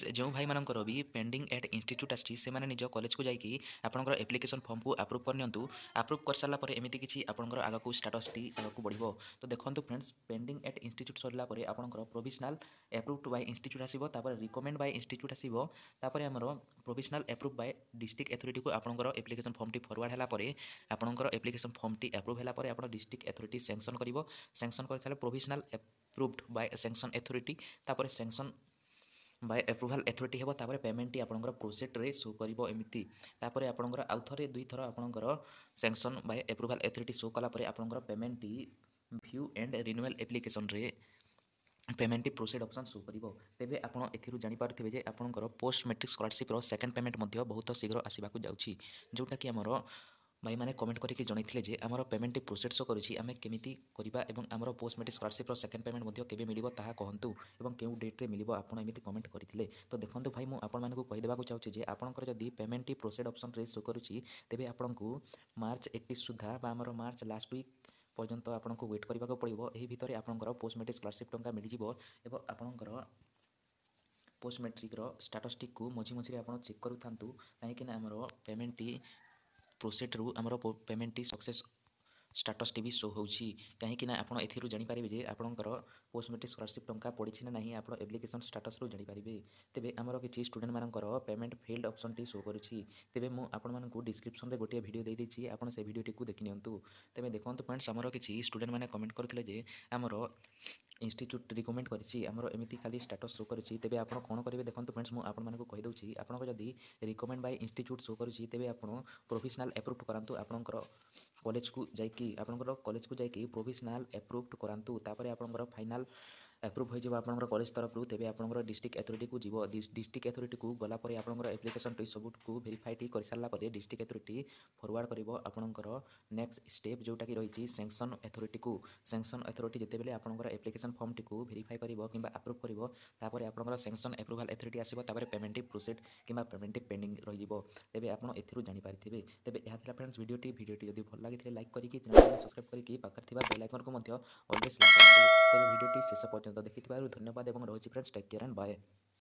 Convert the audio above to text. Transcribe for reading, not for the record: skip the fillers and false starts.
Friends जो भाई मानकर भी पेंडिंग एट इंस्टीट्यूट आसी से निज कॉलेज को जाकि आपंकर एप्लिकेशन फॉर्म को आप्रुव करनी आप्रुव कर सारापर एमती किसी आपंकर आग स्टाटस टी आग बढ़ो। तो देखो फ्रेंड्स पेंडिंग एट इंस्टीट्यूट सरला आपंकर प्रोविजनाल एप्रुव्ड बाय इंस्टीट्यूट आसो रिकमेंड बाय इंस्टीट्यूट आसो आमर प्रोविजनाल एप्रुव बाय डिस्ट्रिक्ट अथॉरिटी को आपंकर एप्लिकेशन फॉर्म टी फरवर्ड है आपंकर एप्लिकेशन फॉर्म टी एप्रुव है डिस्ट्रिक्ट अथॉरिटी सैंक्शन कर सैंक्शन कर सारे provisional approved by sanction authority sanction by approval authority हे तापर पेमेंट आपंकर प्रोसेट रे शो करिवो एमिति तापर आपंकर आउ थरे दुई थर आपंकर sanction by approval authority show कला परे आपंकर payment view and renewal application रे पेमेंट प्रोसेड ऑप्शन शो करिवो। तेबे आपण एथिरु जानि पारुथिबे जे आपंकर पोस्ट मैट्रिक स्कॉलरशिप रो सेकंड पेमेंट मध्ये बहुत शीघ्र आसीबाकू जाउछि जोटा कि हमर भाई मैंने कमेंट करके जनइथिले जे आमर पेमेंट प्रोसेस शो करुछि आमे केमिति करिबा एवं आमर पोस्ट मैट्रिक स्कॉलरशिप रो सेकंड पेमेंट मध्ये केबे मिलिबो ताहा कहंतु एवं केउ डेट रे मिलिबो आपण एमिति कमेंट करथिले। तो देखंतु भाई मु आपण मानकु कहि देबाकू चाहूछि जे आपणकर जदि पेमेंट प्रोसेड ऑप्शन रे शो करुछि तेबे आपणकु मार्च 31 सुधा बा आमर मार्च लास्ट वीक पर्यंत आपणकु वेट करबाकू पड़िबो। एही भितरे आपणकर पोस्ट मैट्रिक स्कॉलरशिप टंका मिलिजिवो एवं आपणकर पोस्ट मैट्रिक रो स्टेटस टी को मझी मझी आपण चेक करूथांतु काहेकि ना आमर पेमेंट प्रोसेट रु आमर पेमेंट सक्सेस स्टाटस टी भी शो होउछि कहीं आपड़ एथिरु जानि पारिबे जे आपणकर पोस्ट मैट्रिक स्कॉलरशिप टंका पड़िछि ना नहीं आपण एप्लिकेशन स्टाटस रु जानि पारिबे। तेबे आमर किछि स्टूडेंट मानकर पेमेंट फेल्ड ऑप्शन टी शो करुछि तेबे मु आपण मानकु डिस्क्रिप्शन रे गोटे वीडियो दे देछि आपण से वीडियो टी को देखि नियंतु। तेबे देखंतु फ्रेंड्स आमर किछि स्टूडेंट माने कमेंट करथिले जे आमर इंस्टीट्यूट रिकमेंड करिछि आमर एमिति खाली स्टाटस शो करिछि तेबे आपण कोन करिवे देखंतु फ्रेंड्स मु आपण मानकु कहि दउछि आपण जदि रिकमेंड बाय इंस्टीट्यूट शो करिछि तेबे आपण प्रोविजनल एप्रूव्ड करंतु आपणकर कॉलेज को जाइए आपंकर कॉलेज को जाइए प्रोविजनाल एप्रुव्ड करांतु तापर आपंकर फाइनाल एप्रुव हो जाए आपंकर कॉलेज तरफ तेबे आपंकर डिस्ट्रिक्ट अथॉरिटी को जीव डिस्ट्रिक्ट अथॉरिटी को गला पर आपंकर एप्लिकेशन टी सब को वेरीफाई टी कर सारा पर डिस्ट्रिक्ट अथॉरिटी फॉरवर्ड करिवो आपंकर नेक्स्ट स्टेप जोटा कि रही सैंक्शन अथॉरिटी जितेबाला आपंकर एप्लिकेशन फॉर्म टी को वेरीफाई करिवो किंबा अप्रूव करिवो तापर आपंकर सैंक्शन एप्रुवाल अथॉरिटी आसीबो तापर पेमेंट प्रोसेड किंबा पेमेंट पेंडिंग रहिबो। तेबे आपण एथिरु जानि पारिथिबे। तेबे यहा थिला फ्रेंड्स वीडियोटी जदि भल लागिथिले लाइक करिकि चैनल को सब्सक्राइब करिकि पाखर थिबा बेल आइकन को मध्य ऑलवेज क्लिक करंतु। तेबे वीडियोटी शेष पर्यंत देखिथिबारु धन्यवाद एवं रहुछि friends take care and bye.